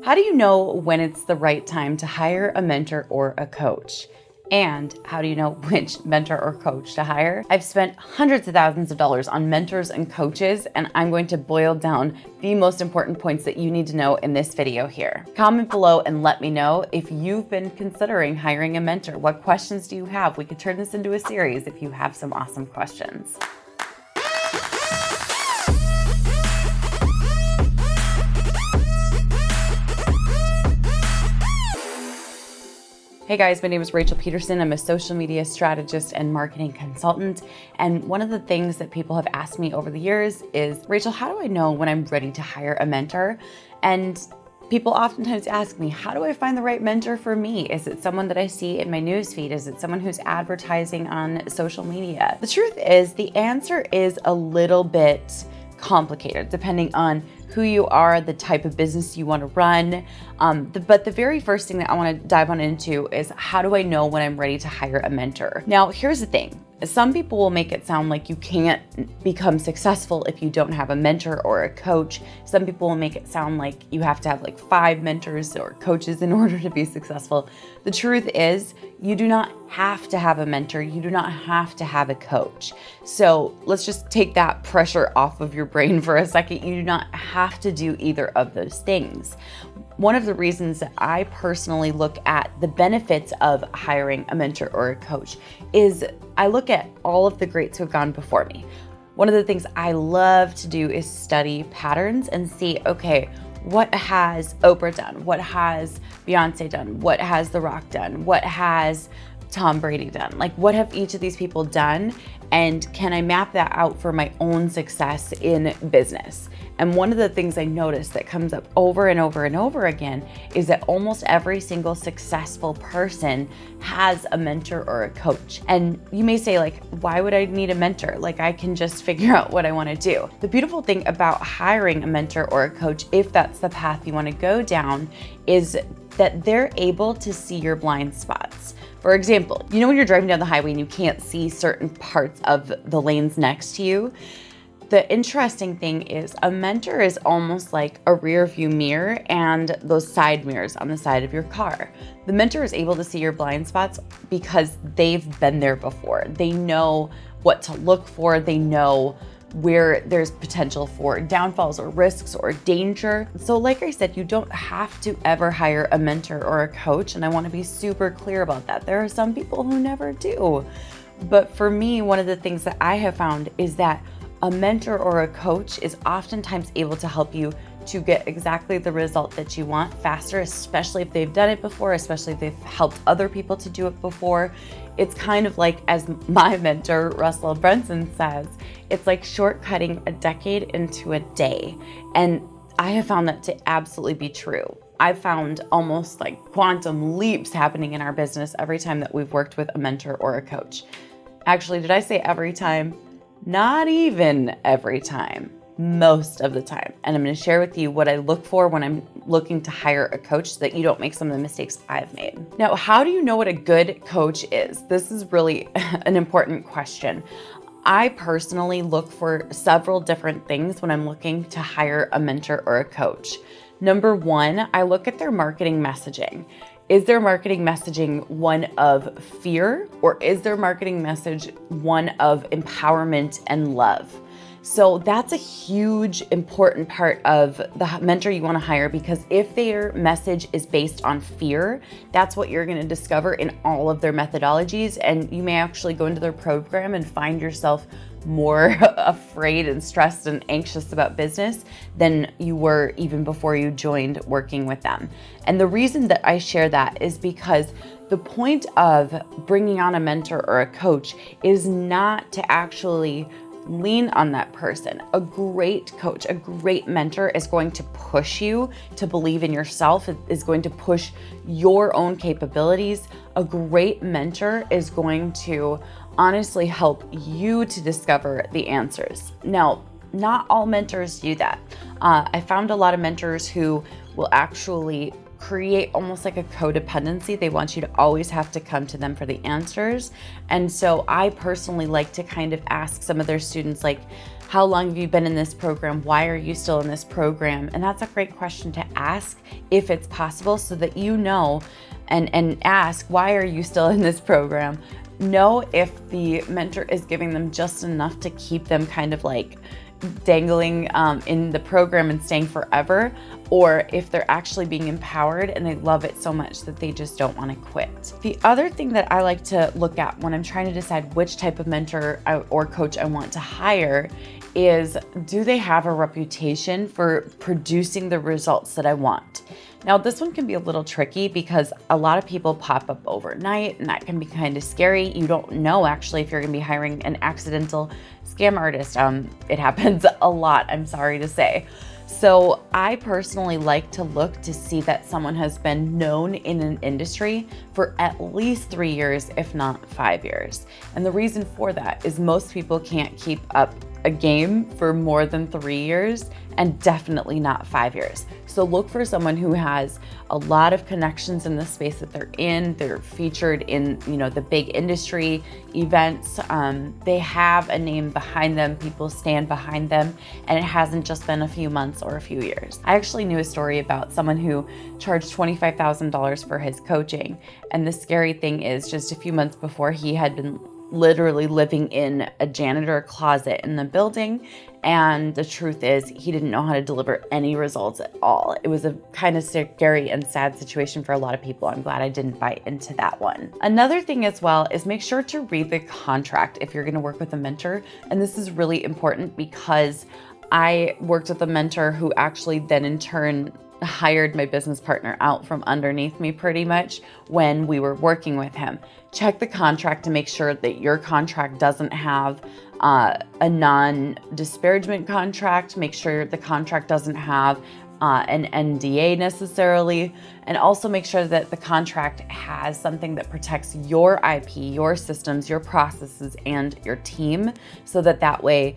How do you know when it's the right time to hire a mentor or a coach? And how do you know which mentor or coach to hire? I've spent hundreds of thousands of dollars on mentors and coaches, and I'm going to boil down the most important points that you need to know in this video here. Comment below and let me know if you've been considering hiring a mentor. What questions do you have? We could turn this into a series if you have some awesome questions. Hey guys, my name is Rachel Peterson. I'm a social media strategist and marketing consultant. And one of the things that people have asked me over the years is, Rachel, how do I know when I'm ready to hire a mentor? And people oftentimes ask me, how do I find the right mentor for me? Is it someone that I see in my newsfeed? Is it someone who's advertising on social media? The truth is, the answer is a little bit complicated depending on who you are, the type of business you want to run. But the very first thing that I want to dive on into is, how do I know when I'm ready to hire a mentor? Now, here's the thing. Some people will make it sound like you can't become successful if you don't have a mentor or a coach. Some people will make it sound like you have to have like 5 mentors or coaches in order to be successful. The truth is, you do not have to have a mentor. You do not have to have a coach. So let's just take that pressure off of your brain for a second. You do not have to do either of those things. One of the reasons that I personally look at the benefits of hiring a mentor or a coach is I look at all of the greats who have gone before me. One of the things I love to do is study patterns and see, okay, what has Oprah done? What has Beyonce done? What has The Rock done? What has Tom Brady done? Like, what have each of these people done? And can I map that out for my own success in business? And one of the things I notice that comes up over and over and over again is that almost every single successful person has a mentor or a coach. And you may say, like, why would I need a mentor? Like, I can just figure out what I want to do. The beautiful thing about hiring a mentor or a coach, if that's the path you want to go down, is that they're able to see your blind spots. For example, you know when you're driving down the highway and you can't see certain parts of the lanes next to you? The interesting thing is, a mentor is almost like a rear view mirror and those side mirrors on the side of your car. The mentor is able to see your blind spots because they've been there before. They know what to look for. They know where there's potential for downfalls or risks or danger. So like I said, you don't have to ever hire a mentor or a coach. And I want to be super clear about that. There are some people who never do. But for me, one of the things that I have found is that a mentor or a coach is oftentimes able to help you to get exactly the result that you want faster, especially if they've done it before, especially if they've helped other people to do it before. It's kind of like, as my mentor, Russell Brunson, says, it's like shortcutting a decade into a day. And I have found that to absolutely be true. I've found almost like quantum leaps happening in our business every time that we've worked with a mentor or a coach. Actually, did I say every time? Not even every time, most of the time. And I'm going to share with you what I look for when I'm looking to hire a coach so that you don't make some of the mistakes I've made. Now, how do you know what a good coach is? This is really an important question. I personally look for several different things when I'm looking to hire a mentor or a coach. Number one, I look at their marketing messaging. Is their marketing messaging one of fear, or is their marketing message one of empowerment and love? So that's a huge, important part of the mentor you want to hire, because if their message is based on fear, that's what you're going to discover in all of their methodologies. And you may actually go into their program and find yourself more afraid and stressed and anxious about business than you were even before you joined working with them. And the reason that I share that is because the point of bringing on a mentor or a coach is not to actually lean on that person. A great coach, a great mentor is going to push you to believe in yourself, is going to push your own capabilities. A great mentor is going to honestly help you to discover the answers. Now, not all mentors do that. I found a lot of mentors who will actually create almost like a codependency. They want you to always have to come to them for the answers. And so I personally like to kind of ask some of their students, like, How long have you been in this program? Why are you still in this program? And that's a great question to ask if it's possible, so that you know, and ask, why are you still in this program? Know if the mentor is giving them just enough to keep them kind of like dangling in the program and staying forever, or if they're actually being empowered and they love it so much that they just don't want to quit. The other thing that I like to look at when I'm trying to decide which type of mentor or coach I want to hire is, do they have a reputation for producing the results that I want? Now, this one can be a little tricky because a lot of people pop up overnight, and that can be kind of scary. You don't know actually if you're going to be hiring an accidental scam artist. It happens a lot, I'm sorry to say. So I personally like to look to see that someone has been known in an industry for at least 3 years, if not 5 years. And the reason for that is most people can't keep up a game for more than 3 years, and definitely not 5 years. So look for someone who has a lot of connections in the space that they're in. They're featured in, the big industry events. They have a name behind them. People stand behind them, and it hasn't just been a few months or a few years. I actually knew a story about someone who charged $25,000 for his coaching. And the scary thing is, just a few months before, he had been literally living in a janitor closet in the building. And the truth is, he didn't know how to deliver any results at all. It was a kind of scary and sad situation for a lot of people. I'm glad I didn't bite into that one. Another thing as well is make sure to read the contract if you're going to work with a mentor. And this is really important because I worked with a mentor who actually then in turn hired my business partner out from underneath me pretty much when we were working with him. Check the contract to make sure that your contract doesn't have a non-disparagement contract. Make sure the contract doesn't have an NDA necessarily, and also make sure that the contract has something that protects your IP, your systems, your processes, and your team, so that way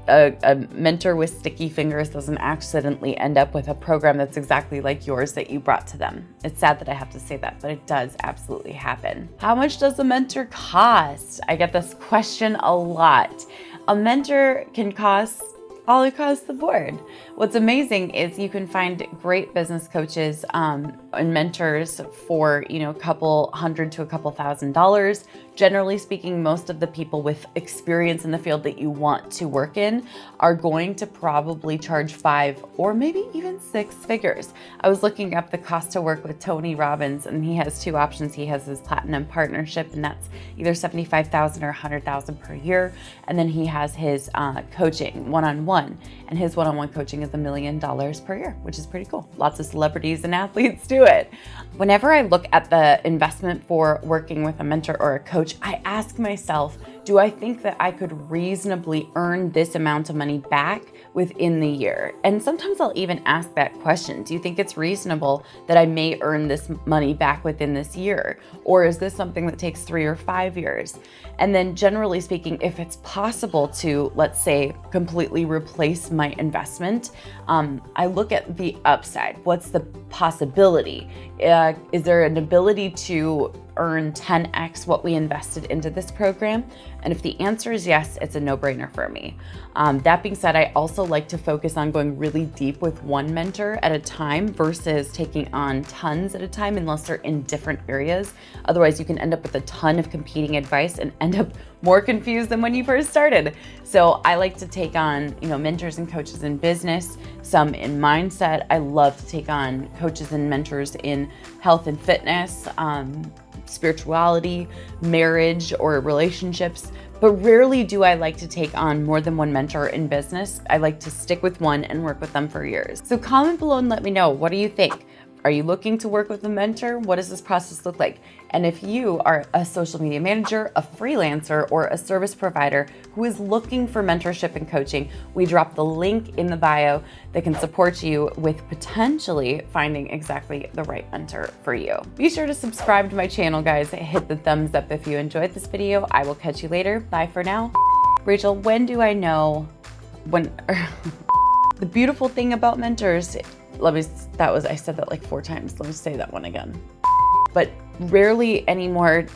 a mentor with sticky fingers doesn't accidentally end up with a program that's exactly like yours that you brought to them. It's sad that I have to say that, but it does absolutely happen. How much does a mentor cost? I get this question a lot. A mentor can cost all across the board. What's amazing is you can find great business coaches and mentors for, a couple hundred to a couple $1,000s. Generally speaking, most of the people with experience in the field that you want to work in are going to probably charge 5 or maybe even 6 figures. I was looking up the cost to work with Tony Robbins, and he has 2 options. He has his platinum partnership, and that's either $75,000 or $100,000 per year. And then he has his coaching one-on-one, and his one-on-one coaching is $1 million per year, which is pretty cool. Lots of celebrities and athletes do it. Whenever I look at the investment for working with a mentor or a coach, I ask myself, do I think that I could reasonably earn this amount of money back within the year? And sometimes I'll even ask that question. Do you think it's reasonable that I may earn this money back within this year? Or is this something that takes 3 or 5 years? And then generally speaking, if it's possible to, let's say, completely replace my investment, I look at the upside. What's the possibility? Is there an ability to earn 10x what we invested into this program? And if the answer is yes, it's a no-brainer for me. That being said, I also like to focus on going really deep with one mentor at a time versus taking on tons at a time, unless they're in different areas. Otherwise, you can end up with a ton of competing advice and end up more confused than when you first started. So I like to take on, mentors and coaches in business, some in mindset. I love to take on coaches and mentors in health and fitness, spirituality, marriage, or relationships. But rarely do I like to take on more than one mentor in business. I like to stick with one and work with them for years. So comment below and let me know, what do you think? Are you looking to work with a mentor? What does this process look like? And if you are a social media manager, a freelancer, or a service provider who is looking for mentorship and coaching, we drop the link in the bio that can support you with potentially finding exactly the right mentor for you. Be sure to subscribe to my channel, guys. Hit the thumbs up if you enjoyed this video. I will catch you later. Bye for now. Rachel, when do I know when? The beautiful thing about mentors, I said that like 4 times. Let me say that one again. But rarely anymore